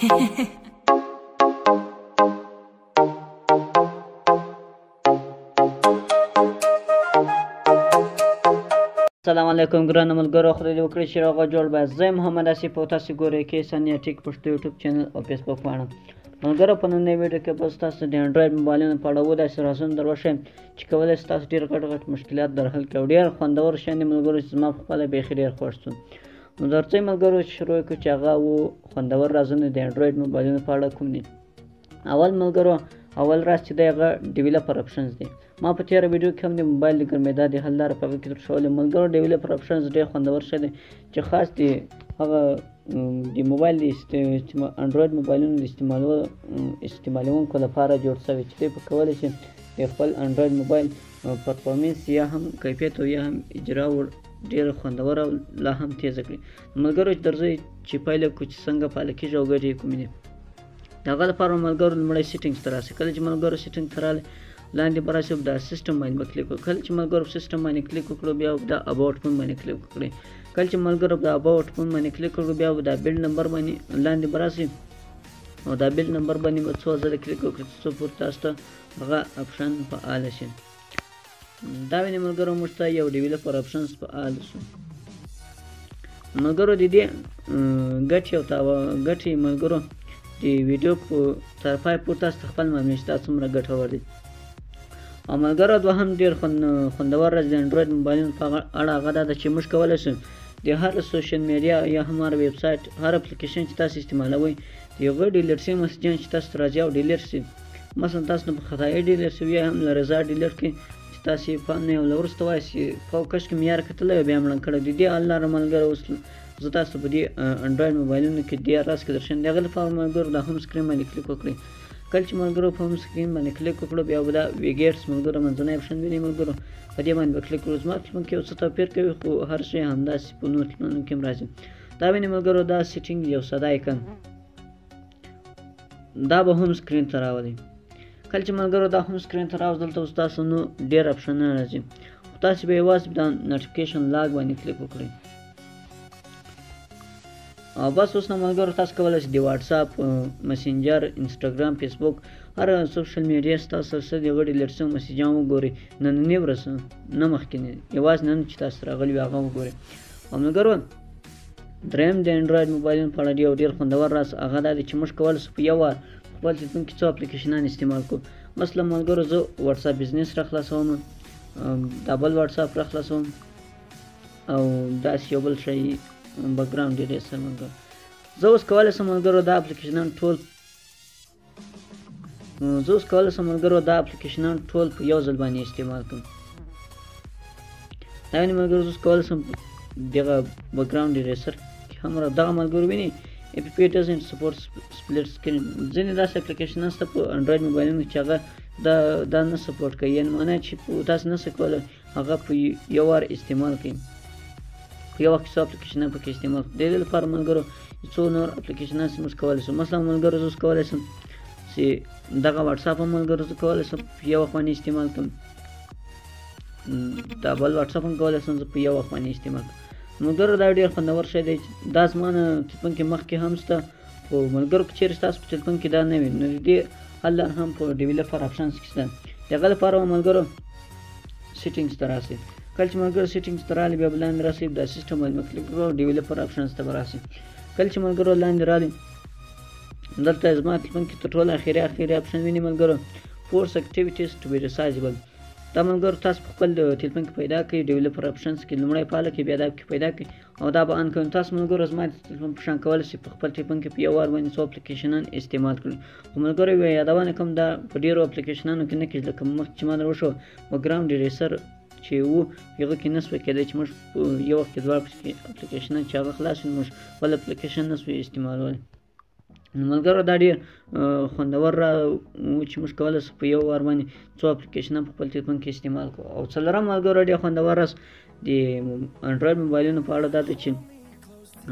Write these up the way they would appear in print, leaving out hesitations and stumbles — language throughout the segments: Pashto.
السلام علیکم ګرانو ملګرو، خدای دې وکړي چې روغ جوړ به. زه یم محمد اسف او تاسو ګورئ کیسن یا ټیک پښتو یوټیوب چینل او فیسبوک پاڼه. ملګرو، په نننۍ ویډیو کې به تاسو د انډراید موبایلونو په اړه وداسې رازونه در وښیم چې کولی شي تاسو ډېر غټ مشکلات در حل کړي او ډېر خوندور شیان دي ملګرو چې زما پخپله بیخي ډېر خوښ شول. نو درځئ ملګرو چې شروع کړو چې هغه خوندور رازونه د انډراید موبایلونو په اړه کوم دي. اول ملګرو، اول راز چې دی هغه ډیولپر اپشنز دی. ما په تېره ویډیو کې هم د موبایل د ګرمېدا د حل لاره په هغه کې درښولې. ملګرو، ډیولپر اپشنز ډېر خوندور شی دی چې خاص د هغه د موبایل د انډراید موبایلونو د استعمالونکو لپاره جوړ شوی چې دوی په کولی شي د خپل انډراید موبایل پرفارمنس یا هم کیفیت او یا هم اجرا ډېره خوندوره او لا هم تیزه کړي. ملګرو، چې درځئ چې پیل کړو چې څنګه فعاله کېږي او ګټې یې کومې دي. د هغه لپاره ملګرو لومړی سیټینګز ته راسئ. کله چې ملګرو سیټینګ ته راغلی، لاندې به راسئ د سیسټم باندې به کلیک وکړو. کله چې ملګرو سیسټم باندې کلیک وکړو، بیا به د اباوټ فون باندې کلیک وکړئ. کله چې ملګرو د اباوټ فون باندې کلیک وکړو، بیا به د بیلډ نمبر باندې لاندې به راسئ او د بیلډ نمبر باندې به څو ځله کلیک وکړئ تر څو پورې تاسو ته هغه اپشن فعاله شي. دا وینئ ملګرو، موږ ته یو ډیولپر اپشنز فعال شو. ملګرو، د دې ګټې ملګرو د ویډیو په تر پای پورې تاسو ته خپل معلومېږي چې دا څومره ګټور دی. او ملګرو، دوهم ډېر خوندور راز د انډراید موبایلونو په اړه هغه دا ده چې موږ کولی شو د هر سوشل میډیا یا هم هر ویب سایټ، هر اپلیکیشن چې تاسو استعمالوئ د هغوی ډیلیټ شوي مسیجونه چې تاسو ته راځي او ډیلیټ شي، مثلا تاسو نه په خطایي ډیلیټ شوي یا هم له رضا ډیلیټ کړي چې تاسو یې پام نه یو له وروسته وایي چې کش کې معیار کتلی او بیا مړه کړی. د دې حل لاره ملګرو اوس زه تاسو په دې انډراید موبایلونو کې دې راز کې درشم. د هغه لپاره ملګرو د هوم سکرین باندې کلیک وکړئ. کله چې ملګرو په هوم سکرین باندې کلیک وکړو، بیا به دا ویګیټس ملګرو منځنی اپشن وینئ ملګرو، په دې باندې به کلیک کړو. زما تلفون کې یو څه توپیر کوي خو هر شی همداسې په نورو تلفونونو کې هم راځي. دا وینئ ملګرو، دا سیټینګ یو ساده ایکن دا به هوم سکرین ته راولي. کله چې ملګرو دا هوم سکرین ته راوځي، دلته اوس تاسو نو ډېر اپشنونه راځي خو تاسو به یوازې د نوټیفیکیشن لاګ باندې کلیک وکړئ. او بس اوس نو ملګرو تاسو کولی شئ د واټساپ، مسنجر، انسټاګرام، فیسبوک، هر سوشل میډیا چې تاسو سره د هغه ډیلیټ شوي مسیجان وګورئ. نننۍ ورځ نه مخکینی، یوازې نن چې تاسو راغلي وي هغه وګورئ. او ملګرو، دریم د انډراید موبایلونو په اړه یو ډېر خوندور راز هغه دا دی چې موږ کولی شو په یو وار خپل تلفون کې څو اپلیکیشنان استعمال کړو. مثلا ملګرو، زه واټساپ بزنس راخلاصوم، دا بل واټساپ راخلاصوم او داسې یو بل شی بیکګراوند ایریزر. ملګرو، زه اوس کولی شم ملګرو دا اپلیکیشنان ټول په یو ځل باندې استعمال کړم. دا وینئ ملګرو، زه اوس کولی شم دغه بیکګراوند ایریزر کې هم دغه ملګرو وینئ APP doesn't support split screen. ځینې داسې اپلیکیشنان شته په انډراید موبایلونو چې هغه دا نه سپورټ کوي، یعنې معنی چې تاسو نشئ کولی هغه په یو وار استعمال کړئ، په یو وخت کې څو اپلیکیشنان پکې استعمال کړو. د دې لپاره ملګرو څو نور اپلیکیشنان چې موږ کولی شو، مثلا ملګرو زه اوس کولی شم چې دغه واټساپ هم ملګرو زه کولی شم په یو وخت باندې استعمال کړم، دا بل واټساپ هم کولی شم زه په یو وخت باندې استعمال کړم. ملګرو، دا ډېر خوندور شی دی. دا زما نه تلفون کې مخکې هم شته خو ملګرو که چېرې ستاسو په تلفون کې دا نه وي نو د دې حل لاره هم په ډیولپر اپشنز کې شته. د هغه لپاره به ملګرو سیټینګز ته راسئ. کله چې ملګرو سیټینګز ته راغلي، بیا به لاندې راسئ د سیسټم باندې به کلیک وکړو او ډیولپر اپشنز ته به راسئ. کله چې ملګرو لاندې راغلي، دلته زما تلفون کې تر ټولو اخري اپشن وینئ ملګرو، فورس اکټیویټیز ټو بي ریسایزبل. دا ملګرو تاسو په خپل تلفون کې پیدا کړئ، ډیولپر اپشنز کې لومړی فعاله کړئ، بیا دا کې پیدا کړئ او دا به آن کړئ. تاسو ملګرو زما د تلفون په شان کولی شئ په خپل تلفون کې په یو وار باندې څو اپلیکیشنان استعمال کړئ. خو ملګرو یادونه کوم دا په ډېرو اپلیکیشنانو کې نه کېږي، لکه مخکې چې ما در وښوه بیکګراوند ایریزر چې هغه کې نه شوی کېدی چې موږ په یو وخت کې دوه اپلیکیشنان چې هغه خلاص وي، موږ بل اپلیکیشن نه شوی استعمالولی. نو ملګرو، دا ډېر خوندور و چې موږ کولی شو په یو وار باندې څو اپلیکیشنان په خپل تلفون کې استعمال کړو. او څلورم ملګرو ډېر خوندور راز د انډراید موبایلونو په اړه دا دی چې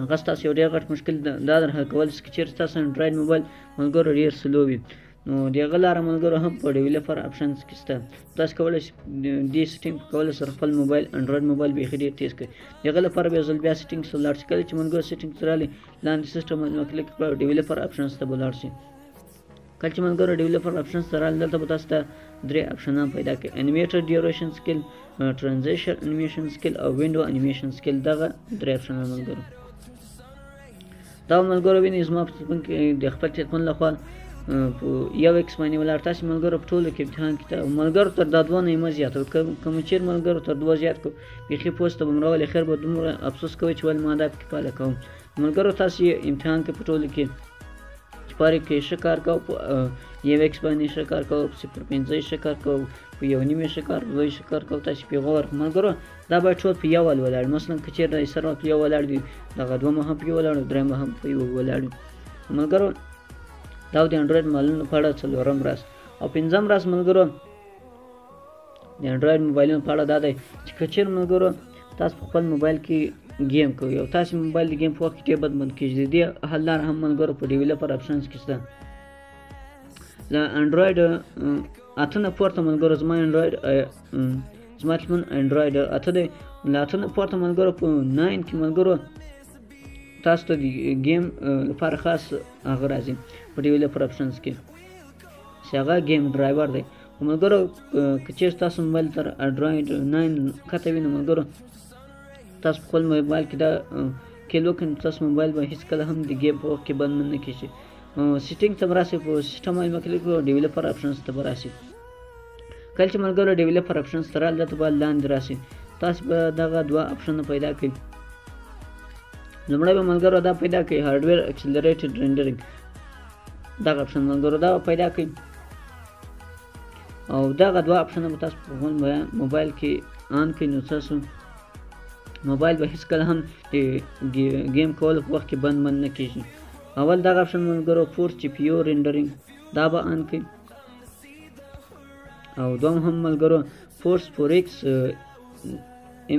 هغه ستاسو یو ډېر غټ مشکل دا در حل کولی شي که چېرې ستاسو انډراید موبایل ملګرو ډېر سلو وي. نو دغه لاره ملګرو هم په ډیولپر آپشنز کې شته. تاسو کولی شئ دې سیټینګ په کولو سره خپل موبایل انډراید موبایل بیخي ډېر تیز کړئ. دغه لپاره به یو ځل بیا سیټینګز ته ولاړ شئ. کله چې ملګرو سیټینګ ته راغلئ لاندې سیسټم باندې کلیک کړئ ډیولپر آپشنز ته به ولاړ شئ. کله چې ملګرو ډیولپر آپشنز ته راغلئ دلته به تاسو ته درې آپشنان پیدا کړئ: انیمیټر ډیوریشن سکیل، ترانزیشن انیمیشن سکیل او وینډو انیمیشن سکیل. دغه درې آپشنان ملګرو دا ملګرو وینئ زما په تلیفون کې د خپل تلیفون لخوا په یو ایکس باندې ولاړ. تاسو ملګرو په ټولو کې امتحان کې ملګرو تر دا دوه نه مه زیاتوئ. کوم چېر ملګرو تر دوه زیات کړو بیخي پوسټ ته به م راولي خیر به دومره افسوس کوئ چې ولې ما دا پکې پاله کوم. ملګرو تاسو یې امتحان کې په ټولو کې چې پاره کې ښه کار کوو په یو ایکس باندې ښه کار کوو، په 0.5 ښه کار کوو، په 1.5 ښه کار کوو، 2 ښه کار کوو. تاسو پیغه ورکړئ ملګرو دا باید ټول په یو ول ولاړ. مثلا که چېرته سره په یو ولاړ دي دغه دویمه هم په یو ولاړ درېیمه هم په یو ولاړ دي. ملګرو دا د انډراید موبایلونو په اړه څلورم راز. او پنځم راز ملګرو د انډراید موبایلونو په اړه دا دی چې که چېرې ملګرو تاسو په خپل موبایل کې گیم کوي او تاسو موبایل د گیم په وخت کې ډېر بد کېږي. د دې حل لاره هم ملګرو په ډیولپر آپشنز کې شته. له انډراید 8 نه پورته ملګرو زما تلیفون انډراید 8 دی. له 8 نه پورته ملګرو په 9 کې ملګرو تاسو ته د گیم لپاره خاص هغه راځي په ډیولپر آپشنز کې چې هغه گیم ډرایور دی. خو ملګرو که چېرې تاسو موبایل تر انډراید 9 کته وي نو ملګرو تاسو په خپل موبایل کې دا کیل وکړئ نو تاسو موبایل به هېڅکله هم د گیم په وخت کې بند نه کېږي. سیټینګ ته به راسئ په سیسټم باندې به کلیک کړو ډیولپر آپشنز ته به راسئ. کله چې ملګرو ډیولپر آپشنز ته راغلل دلته به لاندې راسئ تاسو به دغه دوه آپشنونه پیدا کړئ. لومړی به ملګرو دا پیدا کړئ هارډویر اکسلریټډ رینډرینګ. دغه آپشن ملګرو دا پیدا کړئ او دغه دوه آپشنونه به تاسو په خپل موبایل کې آن کړئ نو تاسو موبایل به هېڅکله هم د گیم کولو په وخت کې بند نه کېږي. اول دغه آپشن ملګرو فورس جی پی یو رینډرینګ دا به آن کړئ او دوم هم ملګرو فورس 4x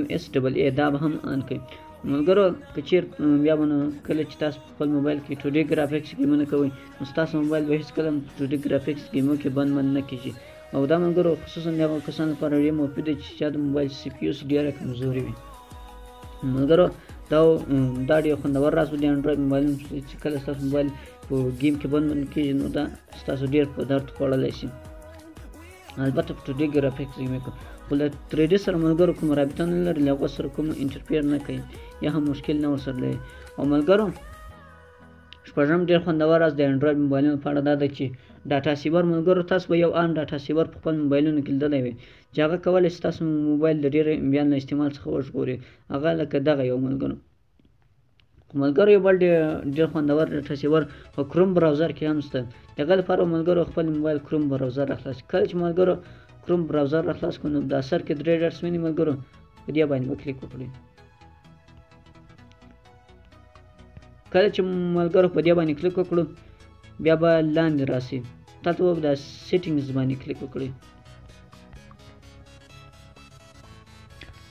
MSAA دا به هم آن کړئ. ملګرو که چېرې بیا به نو کله چې تاسو په خپل موبایل کې 2D ګرافیکس ګیمونه کوئ نو ستاسو موبایل به هېڅکله هم 2D ګرافیکس ګیمونو کې بند نه کېږي. او دا ملګرو خصوصا د هغو کسانو لپاره ډېر مفید دی چې چا د موبایل سی پي یو ډېره کمزورې وي. ملګرو دا ډېر خوندور راز دی انډراید موبایلونو چې کله ستاسو موبایل په گیم کې بند کېږي نو دا ستاسو ډېر په درد خوړلی شي. البته په 2D ګرافیکس ګیم کې خو له 3D سره ملګرو کوم رابطه نه لري، له هغو سره کوم انټرفیر نه کوي یا هم مشکل نه ورسره لري. او ملګرو شپږم ډېر خوندور راز د انډراید موبایلونو په اړه دا ده چې ډاټا سیور. ملګرو تاسو به یو عام ډاټا سیور په خپل موبایلونو کې لیدلی وي چې هغه کولی شي ستاسو موبایل د ډېر امبیان له استعمال څخه وژغوري. هغه لکه دغه یو ملګرو یو بل ډېر خوندور ډاټا سیور په کروم براوزر کې هم شته. د هغه لپاره ملګرو خپل موبایل کروم براوزر راخلاص کړئ. کله چې ملګرو کروم براوزر راخلاص کړو نو دا سر کې درې ډاټس وینئ ملګرو په دې باندې به کلیک وکړئ. کله چې ملګرو په دې باندې کلیک وکړو بیا به لاندې راسئ تاسو به د سیټینګز باندې کلیک وکړئ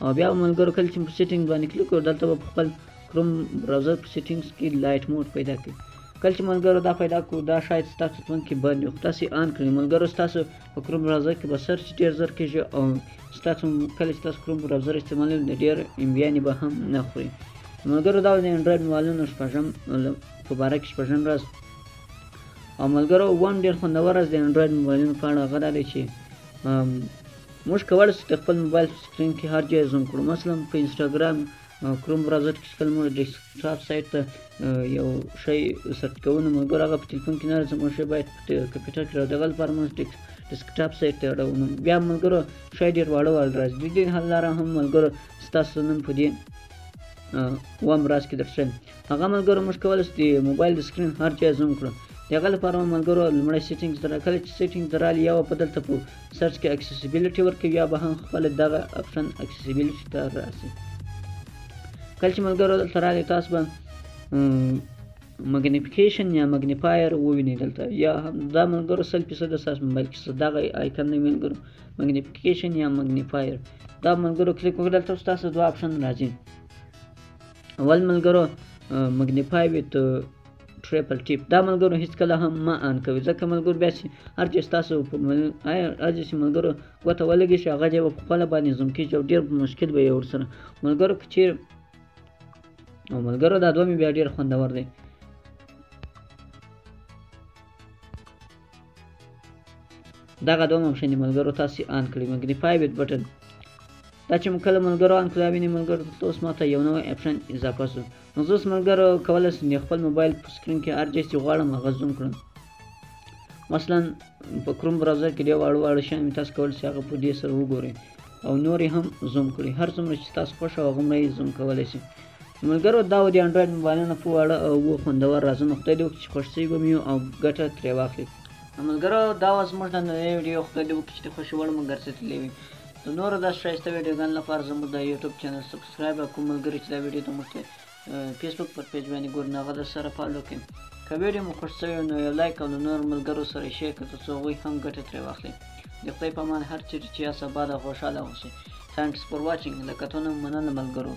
او بیا ملګرو کله چې په سیټینګ باندې کلیک وکړو دلته به خپل کروم براوزر په سیټینګز کې لایټ موډ پیدا کړئ. کله چې ملګرو دا پیدا کړو دا شاید ستاسو فون کې بند وي خو تاسو یې آن کړئ. ملګرو ستاسو په کروم براوزر کې به سرچ ډېر زر کېږي او ستاسو کله چې تاسو کروم براوزر استعمالوئ د ډېر امبیانې به هم نه خوري. ملګرو دا د انډراید موبایلونو شپږم په باره کې شپږم راز. او ملګرو وان ډېر خوندور راز د انډراید موبایلونو په اړه هغه دا دی چې موږ کولی شو د خپل موبایل سکرین کې هر ځای زوم کړو. مثلا په انسټاګرام کروم براوزر کې چې کله موږ ډیسکټاپ سایټ ته یو شی سرچ کوو نو ملګرو هغه په تلیفون کې نه راځي، موږ شی باید په کمپیوټر کې راوړو. دغه لپاره موږ ډیسکټاپ سایټ ته اړوو نو بیا ملګرو شی ډېر واړه راځي. د دې حل لاره هم ملګرو ستاسو نن په دې اووم راز کې درښیم. هغه ملګرو موږ کولی شو د موبایل د سکرین هر ځای زوم کړو. د هغه لپاره ملګرو لومړی سیټینګز ته کله چې سیټینګ ته رالي یا به دلته په سرچ کې اکسیسیبیلیټي ورکوي یا به هم خپله دغه اپشن اکسیسیبیلیټي ته راسي. کله چې ملګرو دلته راغلی تاسو به مګنیفیکیشن یا مګنیفایر ووینئ دلته یا دا ملګرو 100% ستاسو موبایل کې دغه آیکن دی ملګرو مګنیفیکیشن یا مګنیفایر. دا ملګرو کلیک وکړئ دلته ستاسو دوه اپشن راځي. اول ملګرو مګنیفای ویت ټریپل ټیپ. دا ملګرو هیڅکله هم مه آن کوئ، ځکه ملګرو بیا چې هر چې ستاسو هر چې ملګرو ګوته ولګي شي هغه ځای به په خپله باندې زوم کېږي او ډېر مشکل به یې ورسره ملګرو که چیرې او ملګرو دا دوه مې بیا ډېر خوندور دی. دغه دوه هم شاندې ملګرو تاسې آن کړئ. مګنیفای ویت بټن دا چې کله ملګرو آن کړئ وینئ ملګرو دلته اوس ماته یو نوی اپشن اضافه شو. نو زه اوس ملګرو کولی شم خپل موبایل په سکرین کې هر ځای چې غواړم هغه زوم کړم. مثلا په کروم براوزر کې ډېر واړه شیان تاسو کولی شئ هغه په دې سره وګورئ او نور یې هم زوم کړئ. هر څومره چې تاسو خوښه هغومره یې زوم کولی شئ. ملګرو دا و د انډراید موبایلونو په واړه او خوندور رازونه. خدای دې وکړي چې خوښ شوي به مې او ګټه ترې واخلئ. ملګرو دا وه زموږ د نننۍ ویډیو. خدای دې وکړي چې د خوښې وړ مو ګرځېدلې وي. د نورو داسې ښایسته ویډیوګانو لپاره زموږ د یوټیوب چینل سبسکرایب او کوم ملګري چې دا ویډیو ته موږ فیسبوک پر پیج باندې ګوري نو هغه درسره فالو کړئ. که ویډیو مو خوښ شوی نو یو لایک او د نورو ملګرو سره یې شیر کړئ تر څو هغوی هم ګټه ترې واخلي. د خدای په امان هر چیرې چې یاست اباد او خوشحاله اوسئ. تھینکس فار واچینګ. له کتنې مننه ملګرو.